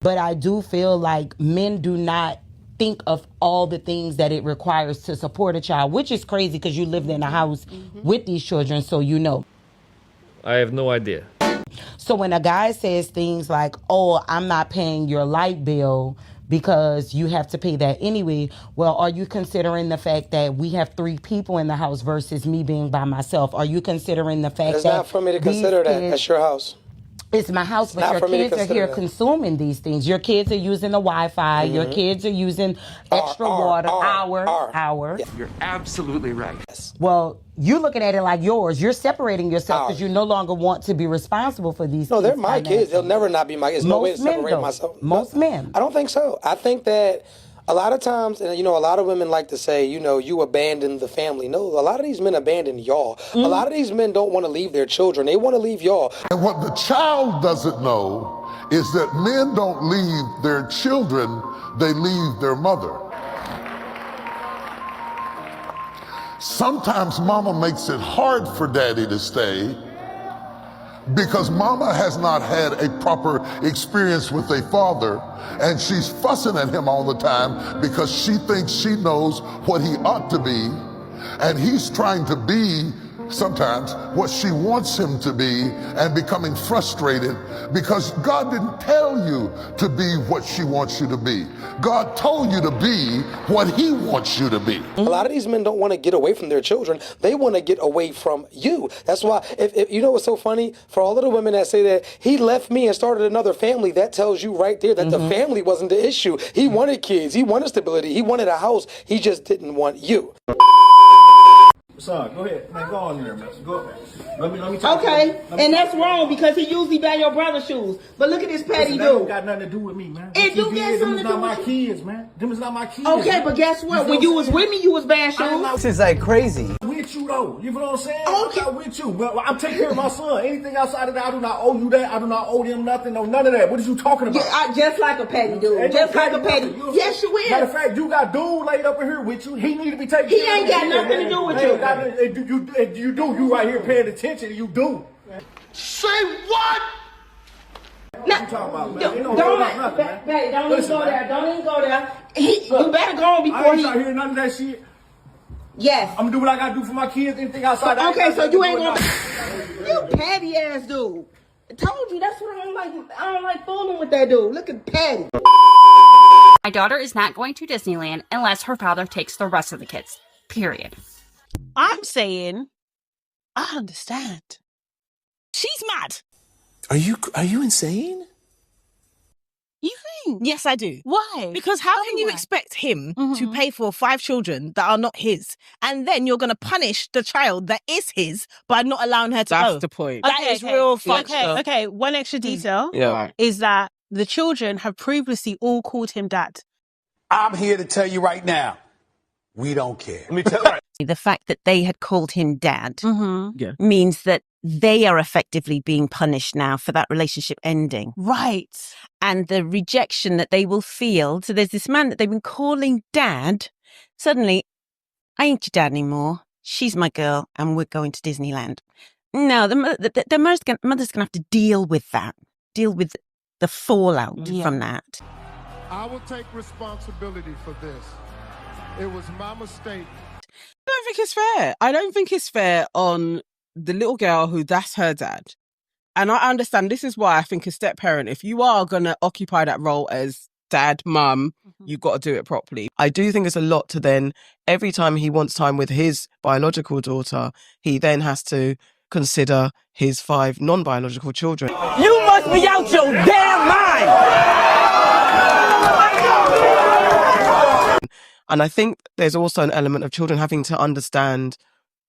But I do feel like men do not think of all the things that it requires to support a child, which is crazy because you lived in a house with these children, so you know. I have no idea. So when a guy says things like, oh, I'm not paying your light bill because you have to pay that anyway, well, are you considering the fact that we have 3 people in the house versus me being by myself? Are you considering the fact It's that not for me to consider that. That's your house. It's my house, but your kids are here consuming these things. Your kids are using the Wi-Fi. Your kids are using extra water. Hour. You're absolutely right. Well, you're looking at it like yours. You're separating yourself because you no longer want to be responsible for these. No, they're my kids. They'll never not be my kids. There's no way to separate myself. Most men. I don't think so. I think that a lot of times, and a lot of women like to say, you abandoned the family. No, a lot of these men abandoned y'all. A lot of these men don't want to leave their children. They want to leave y'all. And what the child doesn't know is that men don't leave their children, they leave their mother. Sometimes mama makes it hard for daddy to stay because mama has not had a proper experience with a father, and she's fussing at him all the time because she thinks she knows what he ought to be, and he's trying to be sometimes what she wants him to be and becoming frustrated because God didn't tell you to be what she wants you to be. God told you to be what he wants you to be. A lot of these men don't want to get away from their children. They want to get away from you. That's why, if you know what's so funny? For all of the women that say that he left me and started another family, that tells you right there that the family wasn't the issue. He wanted kids. He wanted stability. He wanted a house. He just didn't want you. Son, go ahead. Man, go on there, man. Go. Let me talk Okay, and that's wrong because he usually buy your brother's shoes. But look at this petty dude. That got nothing to do with me, man. It do got something to do with you. Them is not my kids, man. Them is not my kids. Okay, man. but guess what? When you was with me, you was buying shoes. This is like crazy. With you though, you know what I'm saying? Okay. I'm not with you, but I'm taking care of my son. Anything outside of that, I do not owe you that. I do not owe them nothing. No, none of that. What are you talking about? Yeah, just like a petty dude. Just like a petty. Yes, you will. Matter of fact, you got dude laid up in here with you. He need to be taken care of. He ain't got nothing to do with you. You do. You right here paying attention. You do. Say what? What you talking about, man? Don't even go there. Don't even go there. You better go on before I ain't trying to hear none of that shit. Yes. I'm gonna do what I gotta do for my kids. Anything outside that. Okay, so you ain't gonna. You petty ass dude. I told you that's what I don't like. I don't like fooling with that dude. Look at Patty. My daughter is not going to Disneyland unless her father takes the rest of the kids. Period. I'm saying, I understand. She's mad. Are you insane? You think? Yes, I do. Why? Because how can you expect him to pay for 5 children that are not his, and then you're going to punish the child that is his by not allowing her to go? That's the point. That is real fucked up. Okay. One extra detail Yeah. is that the children have previously all called him dad. I'm here to tell you right now, we don't care. Let me tell you. The fact that they had called him dad means that they are effectively being punished now for that relationship ending. Right. And the rejection that they will feel. So there's this man that they've been calling dad. Suddenly, I ain't your dad anymore. She's my girl and we're going to Disneyland. No, the mother's going to have to deal with that. Deal with the fallout from that. I will take responsibility for this. It was my mistake. I don't think it's fair. I don't think it's fair on the little girl who that's her dad. And I understand this is why I think a step parent, if you are going to occupy that role as dad, mum, you've got to do it properly. I do think it's a lot to then, every time he wants time with his biological daughter, he then has to consider his 5 non-biological children. You must be out your damn mind! And I think there's also an element of children having to understand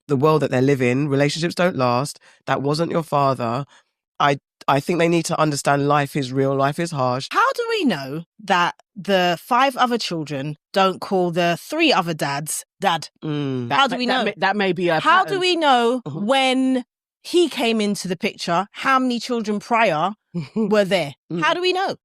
the world that they live in. Relationships don't last. That wasn't your father. I think they need to understand life is real. Life is harsh. How do we know that the 5 other children don't call the 3 other dads dad? How do we know? That may be a How pattern. do we know when he came into the picture, how many children prior were there? How do we know?